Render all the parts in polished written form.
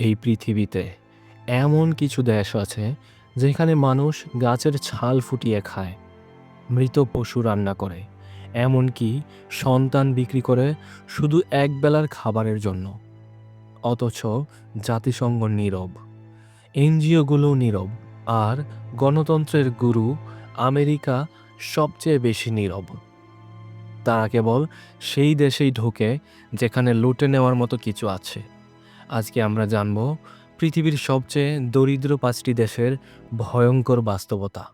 এই পৃথিবীতে এমন কিছু দেশ আছে যেখানে মানুষ গাছের ছাল ফুটিয়ে খায়, মৃত পশু রান্না করে, এমনকি সন্তান বিক্রি করে শুধু একবেলার খাবারের জন্য। অথচ জাতিসংঘ নীরব, এনজিওগুলো নীরব, আর গণতন্ত্রের গুরু আমেরিকা সবচেয়ে বেশি নীরব। তারা কেবল সেই দেশেই ঢোকে যেখানে লুটে নেওয়ার মতো কিছু আছে। আজকে আমরা জানব পৃথিবীর সবচেয়ে দরিদ্র 5টি দেশের ভয়ঙ্কর বাস্তবতা,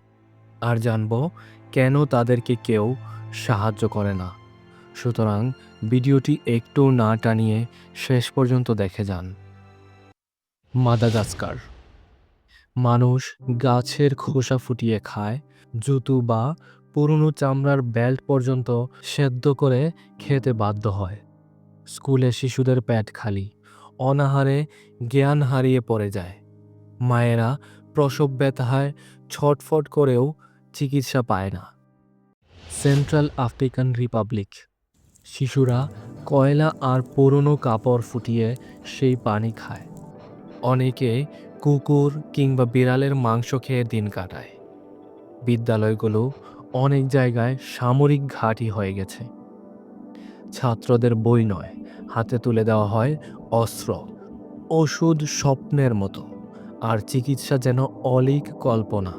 আর জানব কেন তাদেরকে কেউ সাহায্য করে না। সুতরাং ভিডিওটি একটু না টানিয়ে শেষ পর্যন্ত দেখে যান। মাদাগাস্কার। মানুষ গাছের খোসা ফুটিয়ে খায়, জুতো বা পুরনো চামড়ার বেল্ট পর্যন্ত সেদ্ধ করে খেতে বাধ্য হয়। স্কুলে শিশুদের পেট খালি, অনাহারে জ্ঞান হারিয়ে পড়ে যায়। মায়েরা প্রসব ব্যথায় ছটফট করেও চিকিৎসা পায় না। Central African Republic. শিশুরা কয়লা আর পুরনো কাপড় ফুটিয়ে সেই পানি খায়। অনেকে কুকুর কিংবা বিড়ালের মাংস খেয়ে দিন কাটায়। বিদ্যালয়গুলো অনেক জায়গায় সামরিক ঘাঁটি হয়ে গেছে। ছাত্রদের বই নয়, হাতে তুলে দেওয়া হয় অস্ত্র, ওষুধ স্বপ্নের মতো, আর চিকিৎসা যেন অলীক কল্পনা।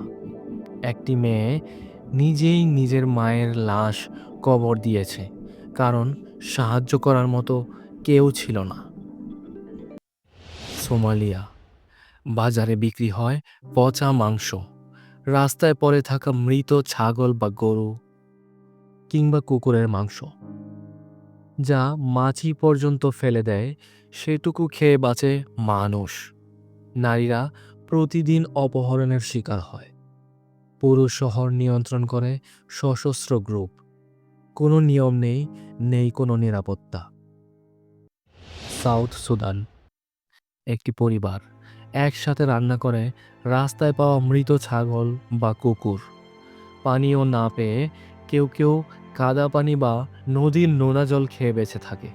একটি মেয়ে নিজেই নিজের মায়ের লাশ কবর দিয়েছে, কারণ সাহায্য করার মতো কেউ ছিল না। সোমালিয়া। বাজারে বিক্রি হয় পচা মাংস, রাস্তায় পড়ে থাকা মৃত ছাগল বা গরু কিংবা কুকুরের মাংস, যা মাছি পর্যন্ত ফেলে দেয়, সেটুকু খেয়ে বাঁচে মানুষ। নারীরা প্রতিদিন অপহরণের শিকার হয়। পুরো শহর নিয়ন্ত্রণ করে সশস্ত্র গ্রুপ। কোনো নিয়ম নেই, নেই কোনো নিরাপত্তা। South Sudan. একটি পরিবার একসাথে রান্না করে রাস্তায় পাওয়া মৃত ছাগল বা কুকুর। পানীয় না পেয়ে কেউ কেউ কাদা পানি বা নদীর নোনা জল খেয়ে বেঁচে থাকে।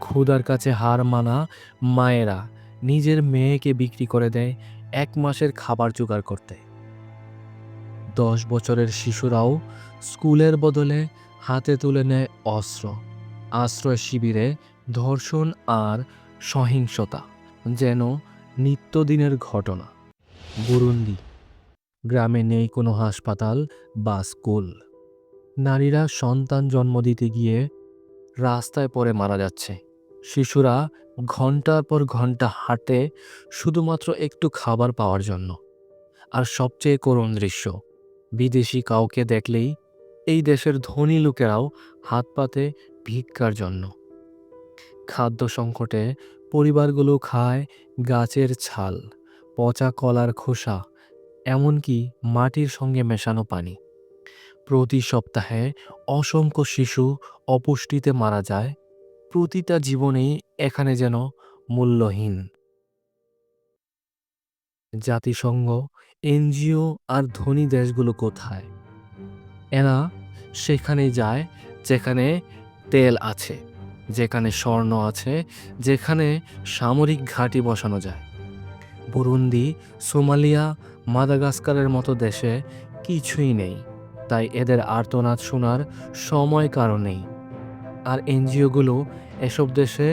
ক্ষুধার কাছে হার মানা মায়েরা নিজের মেয়েকে বিক্রি করে দেয় 1 মাসের খাবার জোগাড় করতে। 10 বছরের শিশুরাও স্কুলের বদলে হাতে তুলে নেয় অস্ত্র। আশ্রয় শিবিরে ধর্ষণ আর সহিংসতা যেন নিত্যদিনের ঘটনা। বুরুন্ডি। গ্রামে নেই কোনো হাসপাতাল বা স্কুল। নারীরা সন্তান জন্ম দিতে গিয়ে রাস্তায় পড়ে মারা যাচ্ছে। শিশুরা ঘন্টার পর ঘন্টা হাঁটে শুধুমাত্র একটু খাবার পাওয়ার জন্য। আর সবচেয়ে করুণ দৃশ্য, বিদেশি কাউকে দেখলেই এই দেশের ধনী লোকেরাও হাত পাতে ভিক্ষার জন্য। খাদ্য সংকটে পরিবারগুলো খায় গাছের ছাল, পচা কলার খোসা, এমনকি মাটির সঙ্গে মেশানো পানি। প্রতি সপ্তাহে অসংখ্য শিশু অপুষ্টিতে মারা যায়। প্রতিটা জীবনেই এখানে যেন মূল্যহীন। জাতিসংঘ, এনজিও আর ধনী দেশগুলো কোথায়? এরা সেখানেই যায় যেখানে তেল আছে, যেখানে স্বর্ণ আছে, যেখানে সামরিক ঘাঁটি বসানো যায়। বুরুন্ডি, সোমালিয়া, মাদাগাস্কারের মতো দেশে কিছুই নেই, তাই এদের আর্তনাদ শোনার সময় কারো নেই। আর এনজিওগুলো এসব দেশে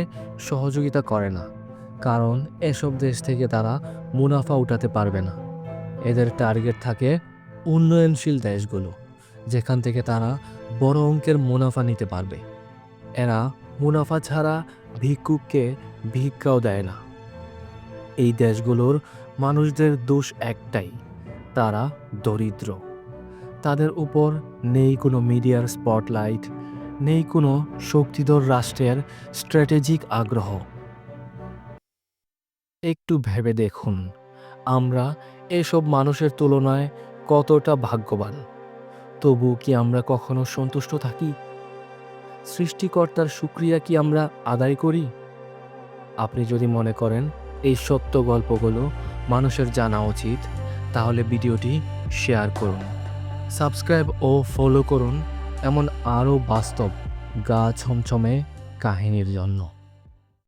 সহযোগিতা করে না, কারণ এসব দেশ থেকে তারা মুনাফা উঠাতে পারবে না। এদের টার্গেট থাকে উন্নয়নশীল দেশগুলো, যেখান থেকে তারা বড় অঙ্কের মুনাফা নিতে পারবে। এরা মুনাফা ছাড়া ভিক্ষুককে ভিক্ষাও দেয় না। এই দেশগুলোর মানুষদের দোষ একটাই, তারা দরিদ্র। তাদের উপর নেই কোনো মিডিয়ার স্পটলাইট, নেই কোনো শক্তিধর রাষ্ট্রের স্ট্র্যাটেজিক আগ্রহ। একটু ভেবে দেখুন, আমরা এসব মানুষের তুলনায় কতটা ভাগ্যবান। তবু কি আমরা কখনো সন্তুষ্ট থাকি? সৃষ্টিকর্তার শুকরিয়া কি আমরা আদায় করি? আপনি যদি মনে করেন এই সত্য গল্পগুলো মানুষের জানা উচিত, তাহলে ভিডিওটি শেয়ার করুন, সাবস্ক্রাইব ও ফলো করুন এমন আরও বাস্তব গা ছমছমে কাহিনীর জন্য।